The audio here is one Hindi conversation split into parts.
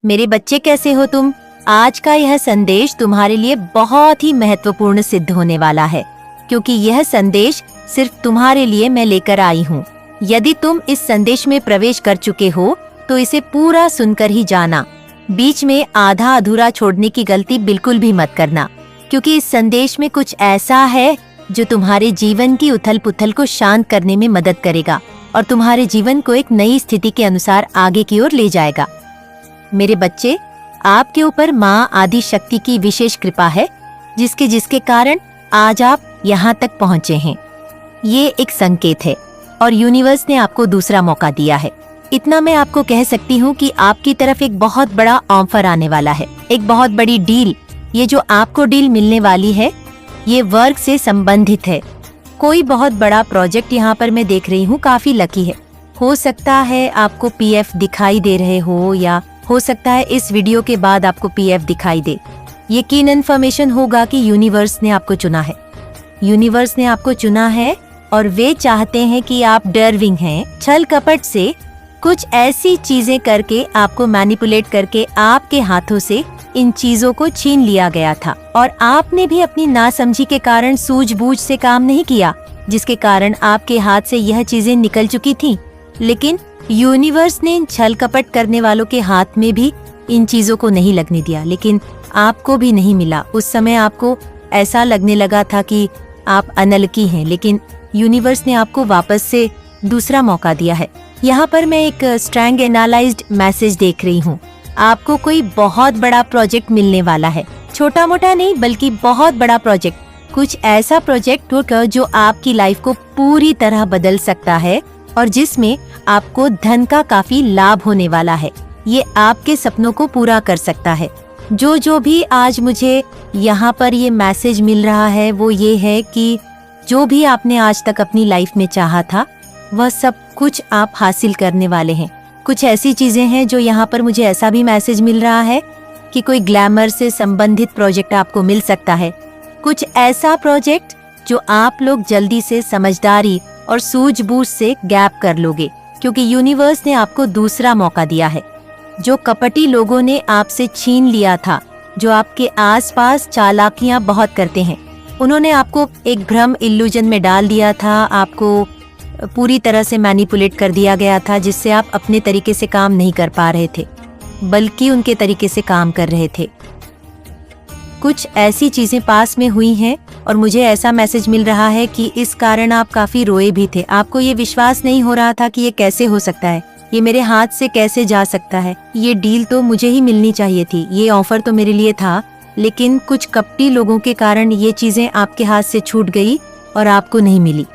मेरे बच्चे, कैसे हो तुम? आज का यह संदेश तुम्हारे लिए बहुत ही महत्वपूर्ण सिद्ध होने वाला है, क्योंकि यह संदेश सिर्फ तुम्हारे लिए मैं लेकर आई हूँ। यदि तुम इस संदेश में प्रवेश कर चुके हो तो इसे पूरा सुनकर ही जाना। बीच में आधा अधूरा छोड़ने की गलती बिल्कुल भी मत करना, क्योंकि इस संदेश में कुछ ऐसा है जो तुम्हारे जीवन की उथल पुथल को शांत करने में मदद करेगा और तुम्हारे जीवन को एक नई स्थिति के अनुसार आगे की ओर ले जाएगा। मेरे बच्चे, आपके ऊपर माँ आदि शक्ति की विशेष कृपा है, जिसके कारण आज आप यहाँ तक पहुँचे हैं। ये एक संकेत है और यूनिवर्स ने आपको दूसरा मौका दिया है। इतना मैं आपको कह सकती हूँ कि आपकी तरफ एक बहुत बड़ा ऑफर आने वाला है, एक बहुत बड़ी डील। ये जो आपको डील मिलने वाली है, ये वर्क से संबंधित है। कोई बहुत बड़ा प्रोजेक्ट यहाँ पर मैं देख रही हूँ, काफी लकी है। हो सकता है आपको पीएफ दिखाई दे रहे हो, या हो सकता है इस वीडियो के बाद आपको पीएफ दिखाई दे। ये कीन इन्फॉर्मेशन होगा कि यूनिवर्स ने आपको चुना है। यूनिवर्स ने आपको चुना है और वे चाहते हैं कि आप डरविंग हैं, छल कपट से कुछ ऐसी चीजें करके आपको मैनिपुलेट करके आपके हाथों से इन चीजों को छीन लिया गया था, और आपने भी अपनी नासमझी के कारण सूझबूझ से काम नहीं किया, जिसके कारण आपके हाथ से यह चीजें निकल चुकी थीं। लेकिन यूनिवर्स ने इन छल कपट करने वालों के हाथ में भी इन चीजों को नहीं लगने दिया, लेकिन आपको भी नहीं मिला। उस समय आपको ऐसा लगने लगा था कि आप अनलकी हैं, लेकिन यूनिवर्स ने आपको वापस से दूसरा मौका दिया है। यहाँ पर मैं एक स्ट्रैंग एनालाइज्ड मैसेज देख रही हूँ। आपको कोई बहुत बड़ा प्रोजेक्ट मिलने वाला है, छोटा मोटा नहीं बल्कि बहुत बड़ा प्रोजेक्ट। कुछ ऐसा प्रोजेक्ट होगा जो आपकी लाइफ को पूरी तरह बदल सकता है और जिसमें आपको धन का काफी लाभ होने वाला है। ये आपके सपनों को पूरा कर सकता है। जो भी आज मुझे यहाँ पर ये मैसेज मिल रहा है वो ये है कि जो भी आपने आज तक अपनी लाइफ में चाहा था, वह सब कुछ आप हासिल करने वाले हैं। कुछ ऐसी चीजें हैं जो यहाँ पर मुझे ऐसा भी मैसेज मिल रहा है कि कोई ग्लैमर से संबंधित प्रोजेक्ट आपको मिल सकता है। कुछ ऐसा प्रोजेक्ट जो आप लोग जल्दी से समझदारी और सूझबूझ से गैप कर लोगे, क्योंकि यूनिवर्स ने आपको दूसरा मौका दिया है। जो कपटी लोगों ने आपसे छीन लिया था, जो आपके आसपास चालाकियां बहुत करते हैं, उन्होंने आपको एक भ्रम इल्यूजन में डाल दिया था। आपको पूरी तरह से मैनिपुलेट कर दिया गया था, जिससे आप अपने तरीके से काम नहीं कर पा रहे थे, बल्कि उनके तरीके से काम कर रहे थे। कुछ ऐसी चीजें पास में हुई हैं और मुझे ऐसा मैसेज मिल रहा है कि इस कारण आप काफी रोए भी थे। आपको ये विश्वास नहीं हो रहा था कि ये कैसे हो सकता है, ये मेरे हाथ से कैसे जा सकता है, ये डील तो मुझे ही मिलनी चाहिए थी, ये ऑफर तो मेरे लिए था, लेकिन कुछ कपटी लोगों के कारण ये चीजें आपके हाथ से छूट गई और आपको नहीं मिली।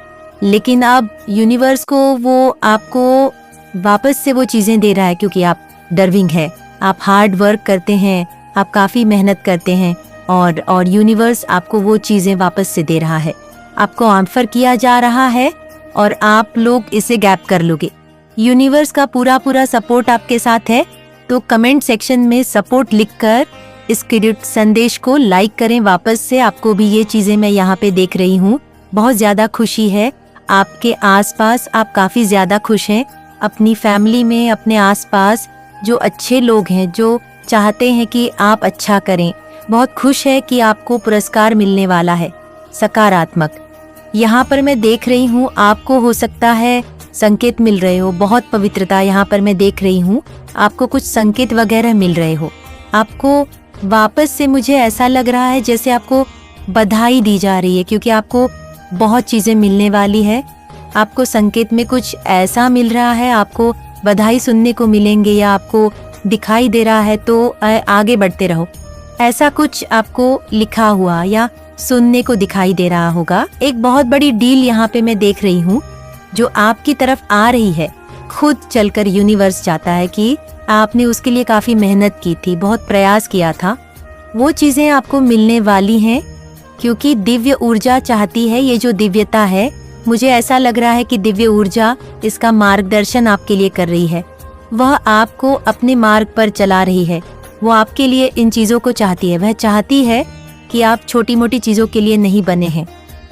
लेकिन अब यूनिवर्स को वो आपको वापस से वो चीजें दे रहा है, क्योंकि आप डरविंग है, आप हार्ड वर्क करते हैं, आप काफी मेहनत करते हैं, और यूनिवर्स आपको वो चीजें वापस से दे रहा है। आपको ऑफर किया जा रहा है और आप लोग इसे गैप कर लोगे। यूनिवर्स का पूरा सपोर्ट आपके साथ है। तो कमेंट सेक्शन में सपोर्ट लिखकर इस संदेश को लाइक करें वापस से। आपको भी ये चीजें मैं यहाँ पे देख रही हूँ, बहुत ज्यादा खुशी है आपके आसपास। आप काफी ज्यादा खुश हैं अपनी फैमिली में, अपने आसपास जो अच्छे लोग हैं, जो चाहते हैं कि आप अच्छा करें। बहुत खुश है कि आपको पुरस्कार मिलने वाला है, सकारात्मक। यहाँ पर मैं देख रही हूँ आपको हो सकता है संकेत मिल रहे हो, बहुत पवित्रता यहाँ पर मैं देख रही हूँ। आपको कुछ संकेत वगैरह मिल रहे हो। आपको वापस से मुझे ऐसा लग रहा है जैसे आपको बधाई दी जा रही है, क्योंकि आपको बहुत चीजें मिलने वाली है। आपको संकेत में कुछ ऐसा मिल रहा है, आपको बधाई सुनने को मिलेंगे या आपको दिखाई दे रहा है, तो आगे बढ़ते रहो, ऐसा कुछ आपको लिखा हुआ या सुनने को दिखाई दे रहा होगा। एक बहुत बड़ी डील यहाँ पे मैं देख रही हूँ जो आपकी तरफ आ रही है। खुद चलकर यूनिवर्स चाहता है कि आपने उसके लिए काफी मेहनत की थी, बहुत प्रयास किया था, वो चीजें आपको मिलने वाली हैं, क्योंकि दिव्य ऊर्जा चाहती है। ये जो दिव्यता है, मुझे ऐसा लग रहा है कि दिव्य ऊर्जा इसका मार्गदर्शन आपके लिए कर रही है। वह आपको अपने मार्ग पर चला रही है। वो आपके लिए इन चीजों को चाहती है। वह चाहती है कि आप छोटी मोटी चीजों के लिए नहीं बने हैं।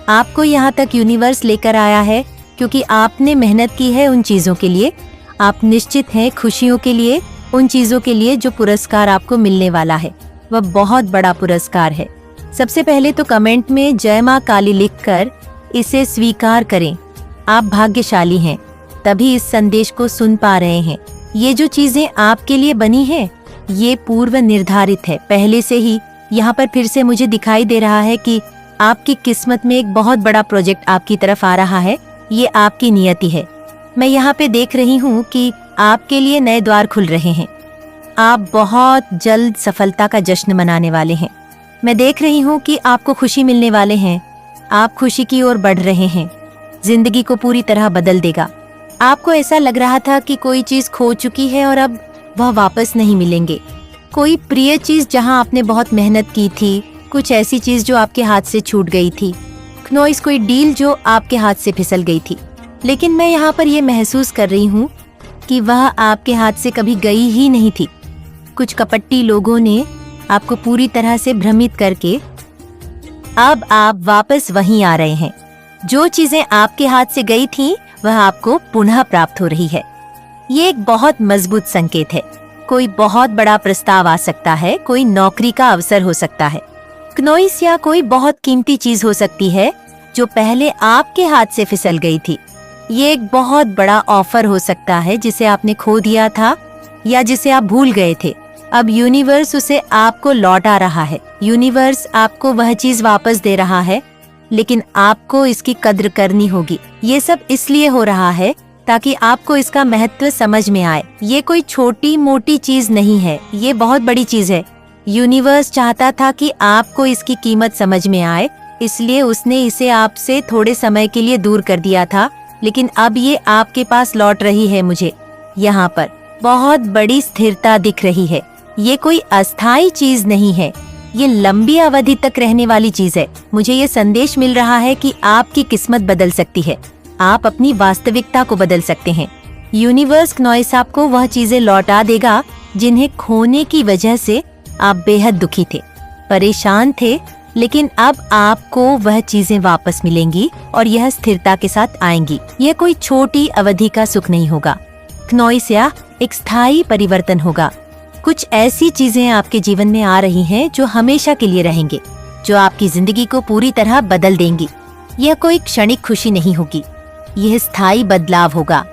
आपको यहाँ तक यूनिवर्स लेकर आया है क्योंकि आपने मेहनत की है उन चीजों के लिए। आप निश्चित हैं खुशियों के लिए, उन चीजों के लिए जो पुरस्कार आपको मिलने वाला है, वह बहुत बड़ा पुरस्कार है। सबसे पहले तो कमेंट में जय माँ काली लिखकर इसे स्वीकार करें। आप भाग्यशाली हैं, तभी इस संदेश को सुन पा रहे हैं। ये जो चीजें आपके लिए बनी है, ये पूर्व निर्धारित है पहले से ही। यहाँ पर फिर से मुझे दिखाई दे रहा है कि आपकी किस्मत में एक बहुत बड़ा प्रोजेक्ट आपकी तरफ आ रहा है। ये आपकी नियति है। मैं यहाँ पे देख रही हूँ कि आपके लिए नए द्वार खुल रहे हैं। आप बहुत जल्द सफलता का जश्न मनाने वाले हैं। मैं देख रही हूँ कि आपको खुशी मिलने वाले हैं। आप खुशी की ओर बढ़ रहे हैं। जिंदगी को पूरी तरह बदल देगा। आपको ऐसा लग रहा था कि कोई चीज खो चुकी है और अब वह वापस नहीं मिलेंगे। कोई प्रिय चीज जहां आपने बहुत मेहनत की थी, कुछ ऐसी चीज जो आपके हाथ से छूट गई थी। क्नॉइस, कोई डील जो आपके हाथ से फिसल गई थी। लेकिन मैं यहाँ पर यह महसूस कर रही हूँ कि वह आपके हाथ से कभी गई ही नहीं थी। कुछ कपटी लोगों ने आपको पूरी तरह से भ्रमित करके अब आप वापस वहीं आ रहे हैं। जो चीजें आपके हाथ से गई थीं, वह आपको पुनः प्राप्त हो रही है। ये एक बहुत मजबूत संकेत है। कोई बहुत बड़ा प्रस्ताव आ सकता है, कोई नौकरी का अवसर हो सकता है, क्नॉइस, या कोई बहुत कीमती चीज हो सकती है जो पहले आपके हाथ से फिसल गई थी। ये एक बहुत बड़ा ऑफर हो सकता है जिसे आपने खो दिया था या जिसे आप भूल गए थे। अब यूनिवर्स उसे आपको लौटा रहा है। यूनिवर्स आपको वह चीज वापस दे रहा है, लेकिन आपको इसकी कद्र करनी होगी। ये सब इसलिए हो रहा है ताकि आपको इसका महत्व समझ में आए। ये कोई छोटी मोटी चीज नहीं है, ये बहुत बड़ी चीज है। यूनिवर्स चाहता था कि आपको इसकी कीमत समझ में आए, इसलिए उसने इसे आपसे थोड़े समय के लिए दूर कर दिया था, लेकिन अब ये आपके पास लौट रही है। मुझे यहाँ पर बहुत बड़ी स्थिरता दिख रही है। ये कोई अस्थायी चीज नहीं है, ये लंबी अवधि तक रहने वाली चीज है। मुझे ये संदेश मिल रहा है कि आपकी किस्मत बदल सकती है। आप अपनी वास्तविकता को बदल सकते हैं। यूनिवर्स क्नॉइस आपको वह चीजें लौटा देगा जिन्हें खोने की वजह से आप बेहद दुखी थे, परेशान थे, लेकिन अब आपको वह चीजें वापस मिलेंगी और यह स्थिरता के साथ आएंगी। यह कोई छोटी अवधि का सुख नहीं होगा क्नॉइस, या एक स्थायी परिवर्तन होगा। कुछ ऐसी चीजें आपके जीवन में आ रही हैं जो हमेशा के लिए रहेंगे, जो आपकी जिंदगी को पूरी तरह बदल देंगी। यह कोई क्षणिक खुशी नहीं होगी, यह स्थायी बदलाव होगा।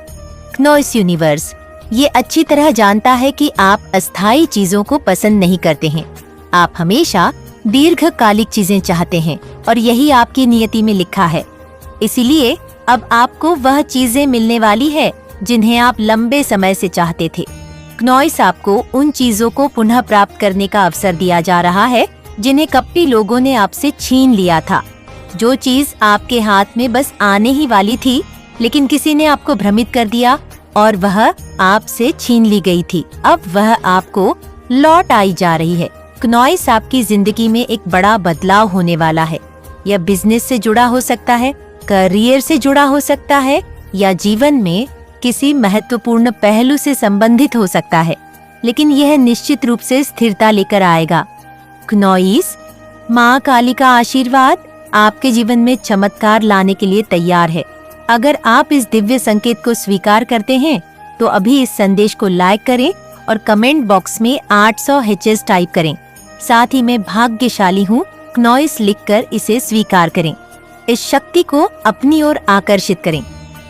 क्नॉइस, यूनिवर्स ये अच्छी तरह जानता है कि आप अस्थायी चीजों को पसंद नहीं करते हैं। आप हमेशा दीर्घकालिक चीजें चाहते हैं और यही आपकी नियति में लिखा है। इसीलिए अब आपको वह चीजें मिलने वाली है जिन्हें आप लंबे समय से चाहते थे। क्नॉइस, आपको उन चीजों को पुनः प्राप्त करने का अवसर दिया जा रहा है जिन्हें कपटी लोगों ने आपसे छीन लिया था। जो चीज आपके हाथ में बस आने ही वाली थी, लेकिन किसी ने आपको भ्रमित कर दिया और वह आपसे छीन ली गई थी, अब वह आपको लौट आई जा रही है। क्नॉइस, आपकी जिंदगी में एक बड़ा बदलाव होने वाला है। यह बिजनेस से जुड़ा हो सकता है, करियर से जुड़ा हो सकता है, या जीवन में किसी महत्वपूर्ण पहलू से संबंधित हो सकता है, लेकिन यह निश्चित रूप से स्थिरता लेकर आएगा। क्नॉइस, माँ काली का आशीर्वाद आपके जीवन में चमत्कार लाने के लिए तैयार है। अगर आप इस दिव्य संकेत को स्वीकार करते हैं तो अभी इस संदेश को लाइक करें और कमेंट बॉक्स में 800 HS टाइप करें। साथ ही मैं भाग्यशाली हूँ क्नॉइस लिखकर इसे स्वीकार करें। इस शक्ति को अपनी ओर आकर्षित करें।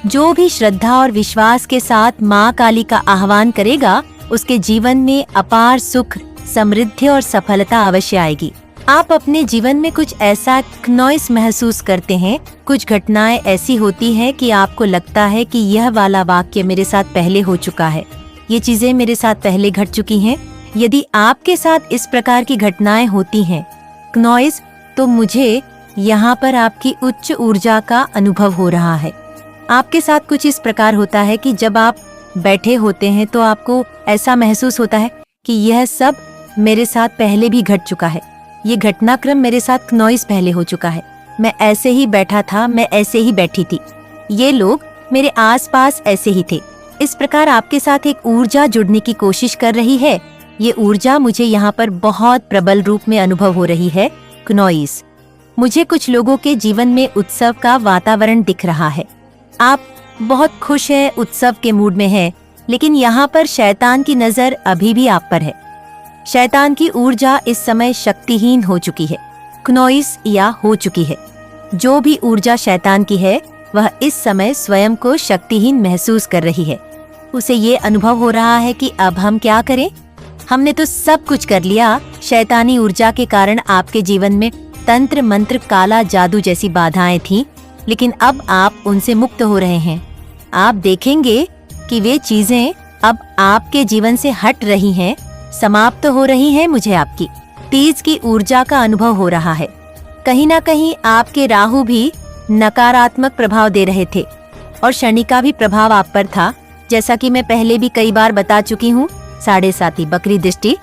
जो भी श्रद्धा और विश्वास के साथ माँ काली का आह्वान करेगा, उसके जीवन में अपार सुख, समृद्धि और सफलता अवश्य आएगी। आप अपने जीवन में कुछ ऐसा क्नॉइस महसूस करते हैं। कुछ घटनाएं ऐसी होती हैं कि आपको लगता है कि यह वाला वाक्य मेरे साथ पहले हो चुका है, ये चीजें मेरे साथ पहले घट चुकी हैं। यदि आपके साथ इस प्रकार की घटनाएं होती हैं क्नॉइस, तो मुझे यहाँ पर आपकी उच्च ऊर्जा का अनुभव हो रहा है। आपके साथ कुछ इस प्रकार होता है कि जब आप बैठे होते हैं तो आपको ऐसा महसूस होता है कि यह सब मेरे साथ पहले भी घट चुका है, ये घटनाक्रम मेरे साथ क्नॉइस पहले हो चुका है। मैं ऐसे ही बैठा था, मैं ऐसे ही बैठी थी, ये लोग मेरे आसपास ऐसे ही थे। इस प्रकार आपके साथ एक ऊर्जा जुड़ने की कोशिश कर रही है। ये ऊर्जा मुझे यहाँ पर बहुत प्रबल रूप में अनुभव हो रही है क्नॉइस। मुझे कुछ लोगों के जीवन में उत्सव का वातावरण दिख रहा है। आप बहुत खुश हैं, उत्सव के मूड में हैं। लेकिन यहाँ पर शैतान की नजर अभी भी आप पर है। शैतान की ऊर्जा इस समय शक्तिहीन हो चुकी है, क्नोइस या हो चुकी है। जो भी ऊर्जा शैतान की है वह इस समय स्वयं को शक्तिहीन महसूस कर रही है। उसे ये अनुभव हो रहा है कि अब हम क्या करें, हमने तो सब कुछ कर लिया। शैतानी ऊर्जा के कारण आपके जीवन में तंत्र मंत्र काला जादू जैसी बाधाएं थीं, लेकिन अब आप उनसे मुक्त हो रहे हैं। आप देखेंगे कि वे चीजें अब आपके जीवन से हट रही हैं, समाप्त हो रही हैं। मुझे आपकी तेज की ऊर्जा का अनुभव हो रहा है। कहीं ना कहीं आपके राहु भी नकारात्मक प्रभाव दे रहे थे और शनि का भी प्रभाव आप पर था। जैसा कि मैं पहले भी कई बार बता चुकी हूँ, 7.5 बकरी दृष्टि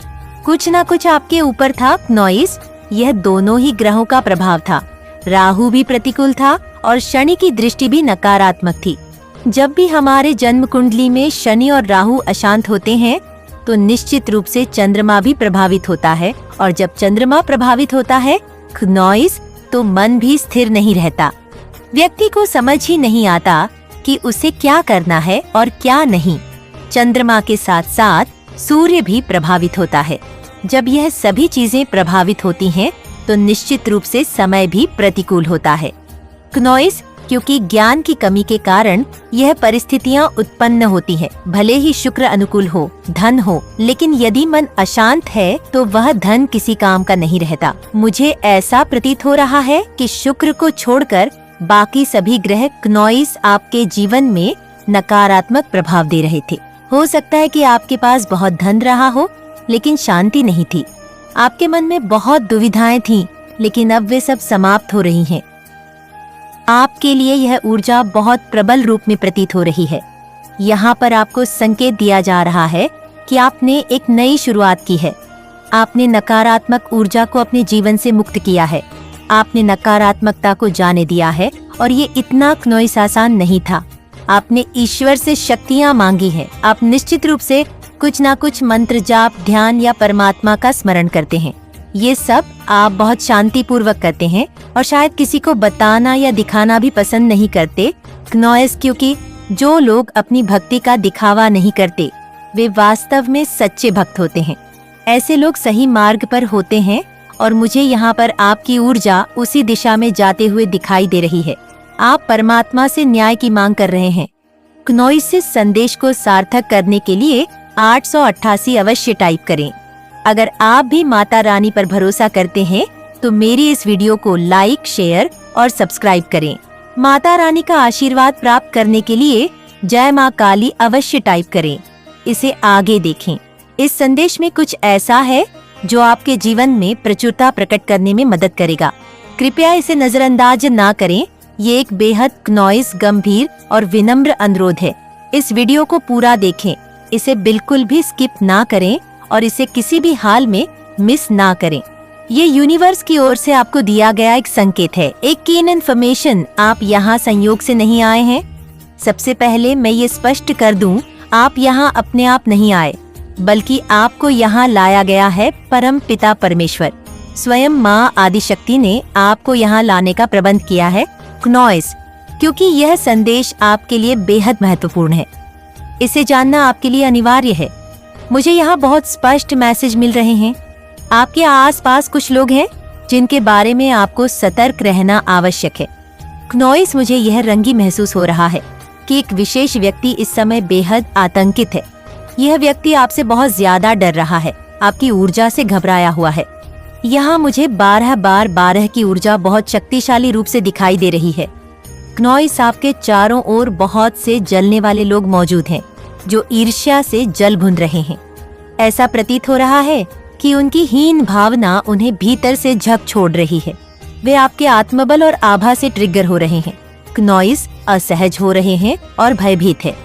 कुछ ना कुछ आपके ऊपर था। क्नोइस, यह दोनों ही ग्रहों का प्रभाव था। राहु भी प्रतिकूल था और शनि की दृष्टि भी नकारात्मक थी। जब भी हमारे जन्म कुंडली में शनि और राहु अशांत होते हैं तो निश्चित रूप से चंद्रमा भी प्रभावित होता है, और जब चंद्रमा प्रभावित होता है क्नोइस, तो मन भी स्थिर नहीं रहता। व्यक्ति को समझ ही नहीं आता कि उसे क्या करना है और क्या नहीं। चंद्रमा के साथ साथ सूर्य भी प्रभावित होता है। जब यह सभी चीजें प्रभावित होती हैं तो निश्चित रूप से समय भी प्रतिकूल होता है। क्नोइस, क्योंकि ज्ञान की कमी के कारण यह परिस्थितियां उत्पन्न होती है। भले ही शुक्र अनुकूल हो, धन हो, लेकिन यदि मन अशांत है तो वह धन किसी काम का नहीं रहता। मुझे ऐसा प्रतीत हो रहा है कि शुक्र को छोड़कर बाकी सभी ग्रह क्नोइस आपके जीवन में नकारात्मक प्रभाव दे रहे थे। हो सकता है कि आपके पास बहुत धन रहा हो, लेकिन शांति नहीं थी। आपके मन में बहुत दुविधाएं थीं, लेकिन अब वे सब समाप्त हो रही हैं। आपके लिए यह ऊर्जा बहुत प्रबल रूप में प्रतीत हो रही है। यहाँ पर आपको संकेत दिया जा रहा है कि आपने एक नई शुरुआत की है। आपने नकारात्मक ऊर्जा को अपने जीवन से मुक्त किया है। आपने नकारात्मकता को जाने दिया है, और ये इतना क्नोइस आसान नहीं था। आपने ईश्वर से शक्तियाँ मांगी हैं। आप निश्चित रूप से कुछ ना कुछ मंत्र जाप, ध्यान या परमात्मा का स्मरण करते हैं। ये सब आप बहुत शांति पूर्वक करते हैं और शायद किसी को बताना या दिखाना भी पसंद नहीं करते क्नोइस, क्योंकि जो लोग अपनी भक्ति का दिखावा नहीं करते वे वास्तव में सच्चे भक्त होते हैं। ऐसे लोग सही मार्ग पर होते हैं, और मुझे यहाँ पर आपकी ऊर्जा उसी दिशा में जाते हुए दिखाई दे रही है। आप परमात्मा से न्याय की मांग कर रहे हैं। क्नोइस इस संदेश को सार्थक करने के लिए 888 अवश्य टाइप करें। अगर आप भी माता रानी पर भरोसा करते हैं तो मेरी इस वीडियो को लाइक, शेयर और सब्सक्राइब करें। माता रानी का आशीर्वाद प्राप्त करने के लिए जय माँ काली अवश्य टाइप करें। इसे आगे देखें। इस संदेश में कुछ ऐसा है जो आपके जीवन में प्रचुरता प्रकट करने में मदद करेगा। कृपया इसे नजरअंदाज ना करें। ये एक बेहद क्नोइस, गंभीर और विनम्र अनुरोध है। इस वीडियो को पूरा देखें, इसे बिल्कुल भी स्किप ना करें और इसे किसी भी हाल में मिस ना करें। ये यूनिवर्स की ओर से आपको दिया गया एक संकेत है, एक कीन इन्फॉर्मेशन। आप यहाँ संयोग से नहीं आए हैं। सबसे पहले मैं ये स्पष्ट कर दूं, आप यहाँ अपने आप नहीं आए, बल्कि आपको यहाँ लाया गया है परम पिता परमेश्वर, स्वयं माँ आदिशक्ति ने आपको यहाँ लाने का प्रबंध किया है क्नोइस, क्योंकि यह संदेश आपके लिए बेहद महत्वपूर्ण है। इसे जानना आपके लिए अनिवार्य है। मुझे यहाँ बहुत स्पष्ट मैसेज मिल रहे हैं। आपके आसपास कुछ लोग हैं जिनके बारे में आपको सतर्क रहना आवश्यक है। क्नोइस, मुझे यह रंगी महसूस हो रहा है कि एक विशेष व्यक्ति इस समय बेहद आतंकित है। यह व्यक्ति आपसे बहुत ज्यादा डर रहा है, आपकी ऊर्जा से घबराया हुआ है। यहाँ मुझे 12 की ऊर्जा बहुत शक्तिशाली रूप से दिखाई दे रही है। क्नोइस, आपके चारों ओर बहुत से जलने वाले लोग मौजूद हैं जो ईर्ष्या से जल भुन रहे हैं। ऐसा प्रतीत हो रहा है कि उनकी हीन भावना उन्हें भीतर से झक छोड़ रही है। वे आपके आत्मबल और आभा से ट्रिगर हो रहे हैं। क्नोइस, असहज हो रहे हैं और भयभीत है।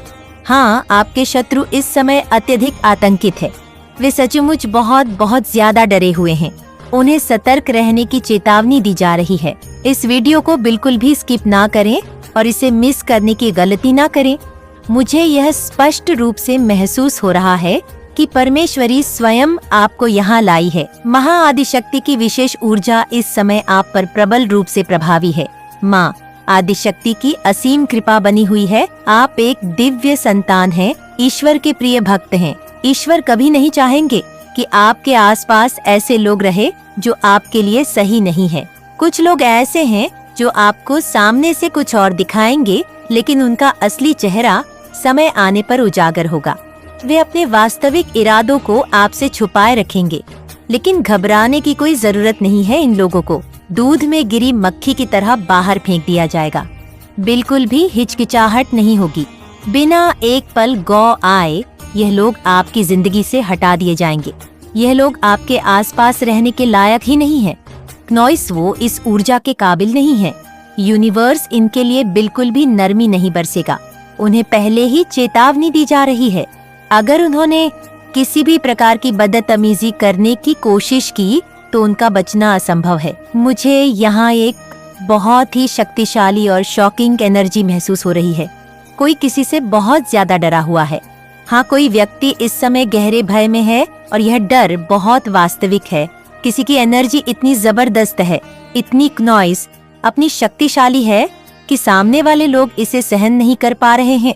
हाँ, आपके शत्रु इस समय अत्यधिक आतंकित है। वे सचमुच बहुत ज्यादा डरे हुए हैं। उन्हें सतर्क रहने की चेतावनी दी जा रही है। इस वीडियो को बिल्कुल भी स्किप ना करें और इसे मिस करने की गलती ना करें। मुझे यह स्पष्ट रूप से महसूस हो रहा है कि परमेश्वरी स्वयं आपको यहाँ लाई है। महा आदिशक्ति की विशेष ऊर्जा इस समय आप पर प्रबल रूप से प्रभावी है। माँ आदिशक्ति की असीम कृपा बनी हुई है। आप एक दिव्य संतान हैं ईश्वर के प्रिय भक्त हैं। ईश्वर कभी नहीं चाहेंगे कि आपके आसपास ऐसे लोग रहे जो आपके लिए सही नहीं है। कुछ लोग ऐसे हैं जो आपको सामने से कुछ और दिखाएंगे, लेकिन उनका असली चेहरा समय आने पर उजागर होगा। वे अपने वास्तविक इरादों को आपसे छुपाए रखेंगे, लेकिन घबराने की कोई जरूरत नहीं है। इन लोगों को दूध में गिरी मक्खी की तरह बाहर फेंक दिया जाएगा। बिल्कुल भी हिचकिचाहट नहीं होगी। बिना एक पल गौ आए यह लोग आपकी जिंदगी से हटा दिए जाएंगे। यह लोग आपके आसपास रहने के लायक ही नहीं है। क्नॉइस वो इस ऊर्जा के काबिल नहीं है। यूनिवर्स इनके लिए बिल्कुल भी नरमी नहीं बरसेगा। उन्हें पहले ही चेतावनी दी जा रही है। अगर उन्होंने किसी भी प्रकार की बदतमीजी करने की कोशिश की तो उनका बचना असंभव है। मुझे यहाँ एक बहुत ही शक्तिशाली और शॉकिंग एनर्जी महसूस हो रही है। कोई किसी से बहुत ज्यादा डरा हुआ है। हाँ, कोई व्यक्ति इस समय गहरे भय में है और यह डर बहुत वास्तविक है। किसी की एनर्जी इतनी जबरदस्त है, इतनी क्नॉइस अपनी शक्तिशाली है कि सामने वाले लोग इसे सहन नहीं कर पा रहे हैं।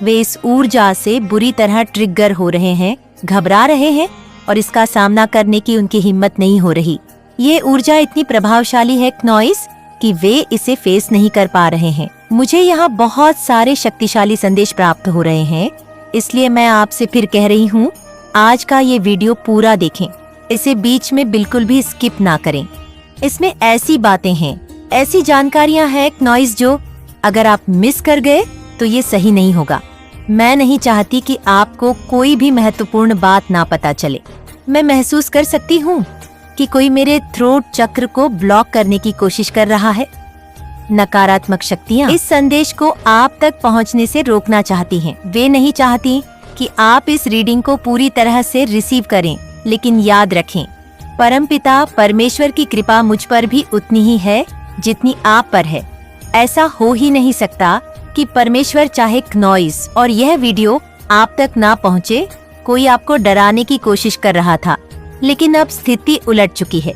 वे इस ऊर्जा से बुरी तरह ट्रिगर हो रहे हैं, घबरा रहे हैं और इसका सामना करने की उनकी हिम्मत नहीं हो रही। ये ऊर्जा इतनी प्रभावशाली है क्नॉइस कि वे इसे फेस नहीं कर पा रहे हैं। मुझे यहाँ बहुत सारे शक्तिशाली संदेश प्राप्त हो रहे हैं, इसलिए मैं आपसे फिर कह रही हूँ, आज का ये वीडियो पूरा देखें। इसे बीच में बिल्कुल भी स्किप ना करें। इसमें ऐसी बातें हैं, ऐसी जानकारियां हैं क्नॉइस, जो अगर आप मिस कर गए तो ये सही नहीं होगा। मैं नहीं चाहती कि आपको कोई भी महत्वपूर्ण बात ना पता चले। मैं महसूस कर सकती हूँ कि कोई मेरे थ्रोट चक्र को ब्लॉक करने की कोशिश कर रहा है। नकारात्मक शक्तियाँ इस संदेश को आप तक पहुँचने से रोकना चाहती हैं। वे नहीं चाहती कि आप इस रीडिंग को पूरी तरह से रिसीव करें, लेकिन याद रखें, परमपिता परमेश्वर की कृपा मुझ पर भी उतनी ही है जितनी आप पर है। ऐसा हो ही नहीं सकता कि परमेश्वर चाहे क्नॉइस और यह वीडियो आप तक ना पहुँचे। कोई आपको डराने की कोशिश कर रहा था, लेकिन अब स्थिति उलट चुकी है।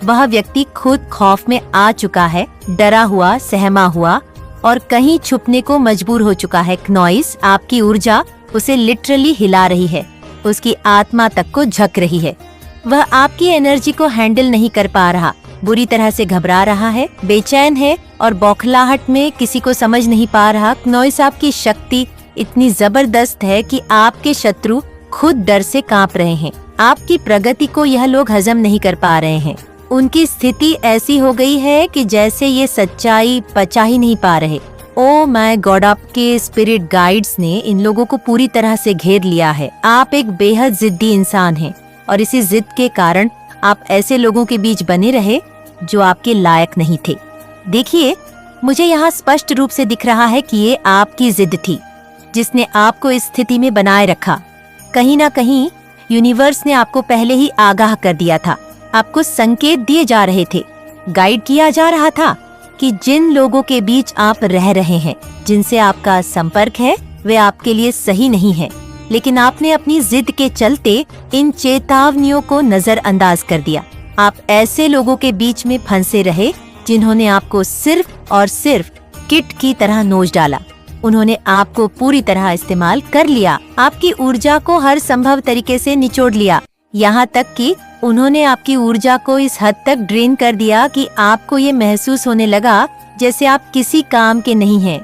वह व्यक्ति खुद खौफ में आ चुका है, डरा हुआ, सहमा हुआ और कहीं छुपने को मजबूर हो चुका है। क्नॉइस, आपकी ऊर्जा उसे लिटरली हिला रही है, उसकी आत्मा तक को झक रही है। वह आपकी एनर्जी को हैंडल नहीं कर पा रहा, बुरी तरह से घबरा रहा है, बेचैन है और बौखलाहट में किसी को समझ नहीं पा रहा। क्नॉइस, आपकी शक्ति इतनी जबरदस्त है कि आपके शत्रु खुद डर से कांप रहे हैं। आपकी प्रगति को यह लोग हजम नहीं कर पा रहे हैं। उनकी स्थिति ऐसी हो गई है कि जैसे ये सच्चाई पचा ही नहीं पा रहे। ओ माय गॉड, आपके स्पिरिट गाइड्स ने इन लोगों को पूरी तरह से घेर लिया है। आप एक बेहद जिद्दी इंसान हैं और इसी जिद के कारण आप ऐसे लोगों के बीच बने रहे जो आपके लायक नहीं थे। देखिए, मुझे यहाँ स्पष्ट रूप से दिख रहा है कि ये आपकी जिद थी जिसने आपको इस स्थिति में बनाए रखा। कहीं ना कहीं यूनिवर्स ने आपको पहले ही आगाह कर दिया था। आपको संकेत दिए जा रहे थे, गाइड किया जा रहा था कि जिन लोगों के बीच आप रह रहे हैं, जिनसे आपका संपर्क है, वे आपके लिए सही नहीं है। लेकिन आपने अपनी जिद के चलते इन चेतावनियों को नजरअंदाज कर दिया। आप ऐसे लोगों के बीच में फंसे रहे जिन्होंने आपको सिर्फ और सिर्फ किट की तरह नोच डाला। उन्होंने आपको पूरी तरह इस्तेमाल कर लिया, आपकी ऊर्जा को हर संभव तरीके से निचोड़ लिया, यहाँ तक कि उन्होंने आपकी ऊर्जा को इस हद तक ड्रेन कर दिया कि आपको ये महसूस होने लगा जैसे आप किसी काम के नहीं हैं,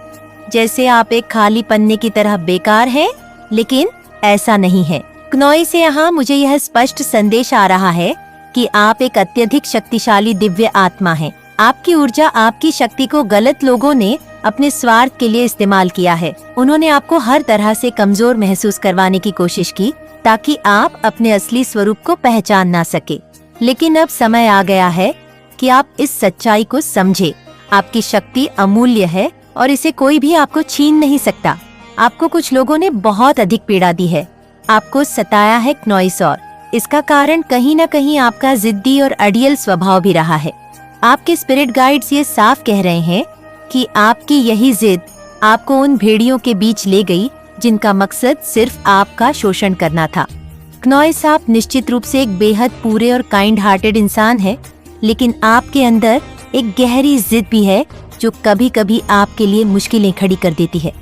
जैसे आप एक खाली पन्ने की तरह बेकार हैं। लेकिन ऐसा नहीं है। क्नॉइस से यहाँ मुझे यह स्पष्ट संदेश आ रहा है कि आप एक अत्यधिक शक्तिशाली दिव्य आत्मा हैं। आपकी ऊर्जा, आपकी शक्ति को गलत लोगों ने अपने स्वार्थ के लिए इस्तेमाल किया है। उन्होंने आपको हर तरह से कमजोर महसूस करवाने की कोशिश की ताकि आप अपने असली स्वरूप को पहचान ना सके। लेकिन अब समय आ गया है कि आप इस सच्चाई को समझे। आपकी शक्ति अमूल्य है और इसे कोई भी आपको छीन नहीं सकता। आपको कुछ लोगों ने बहुत अधिक पीड़ा दी है, आपको सताया है क्नॉइस, और इसका कारण कहीं न कहीं आपका जिद्दी और अड़ियल स्वभाव भी रहा है। आपके स्पिरिट गाइड्स ये साफ कह रहे हैं कि आपकी यही जिद आपको उन भेड़ियों के बीच ले गई जिनका मकसद सिर्फ आपका शोषण करना था। क्नॉइस, आप निश्चित रूप से एक बेहद पूरे और काइंड हार्टेड इंसान है, लेकिन आपके अंदर एक गहरी जिद भी है जो कभी कभी आपके लिए मुश्किलें खड़ी कर देती है।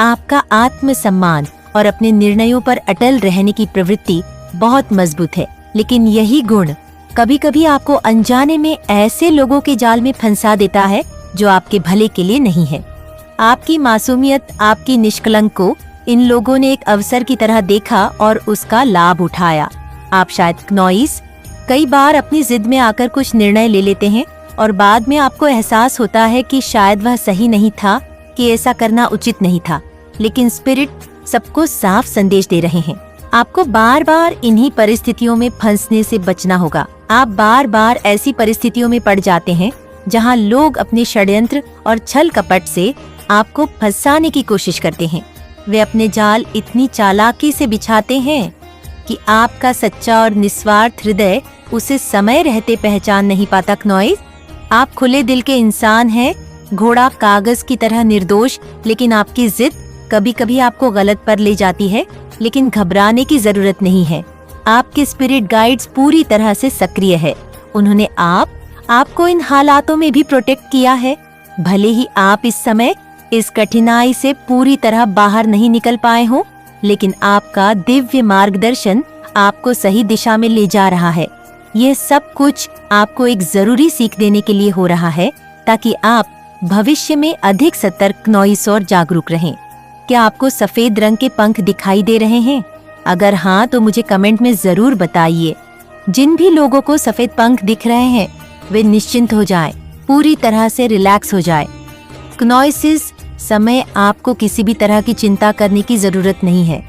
आपका आत्मसम्मान और अपने निर्णयों पर अटल रहने की प्रवृत्ति बहुत मजबूत है। लेकिन यही गुण कभी कभी आपको अनजाने में ऐसे लोगों के जाल में फंसा देता है जो आपके भले के लिए नहीं है। आपकी मासूमियत, आपकी निष्कलंक को इन लोगों ने एक अवसर की तरह देखा और उसका लाभ उठाया। आप शायद क्नॉइस कई बार अपनी जिद में आकर कुछ निर्णय ले लेते हैं और बाद में आपको एहसास होता है कि शायद वह सही नहीं था, कि ऐसा करना उचित नहीं था। लेकिन स्पिरिट सबको साफ संदेश दे रहे हैं, आपको बार बार इन्हीं परिस्थितियों में फंसने से बचना होगा। आप बार बार ऐसी परिस्थितियों में पड़ जाते हैं जहां लोग अपने षड्यंत्र और छल कपट से आपको फंसाने की कोशिश करते हैं। वे अपने जाल इतनी चालाकी से बिछाते हैं कि आपका सच्चा और निस्वार्थ हृदय उसे समय रहते पहचान नहीं पाता। क्नॉइस, आप खुले दिल के इंसान हैं, घोड़ा कागज की तरह निर्दोष, लेकिन आपकी जिद कभी कभी आपको गलत पर ले जाती है। लेकिन घबराने की जरूरत नहीं है, आपके स्पिरिट गाइड्स पूरी तरह से सक्रिय है। उन्होंने आपको इन हालातों में भी प्रोटेक्ट किया है। भले ही आप इस समय इस कठिनाई से पूरी तरह बाहर नहीं निकल पाए हो, लेकिन आपका दिव्य मार्गदर्शन आपको सही दिशा में ले जा रहा है। यह सब कुछ आपको एक जरूरी सीख देने के लिए हो रहा है, ताकि आप भविष्य में अधिक सतर्क, क्नॉइस और जागरूक रहें। क्या आपको सफेद रंग के पंख दिखाई दे रहे हैं? अगर हाँ, तो मुझे कमेंट में जरूर बताइए। जिन भी लोगों को सफेद पंख दिख रहे हैं, वे निश्चिंत हो जाएं, पूरी तरह से रिलैक्स हो जाएं। क्नॉइसिस समय आपको किसी भी तरह की चिंता करने की जरूरत नहीं है।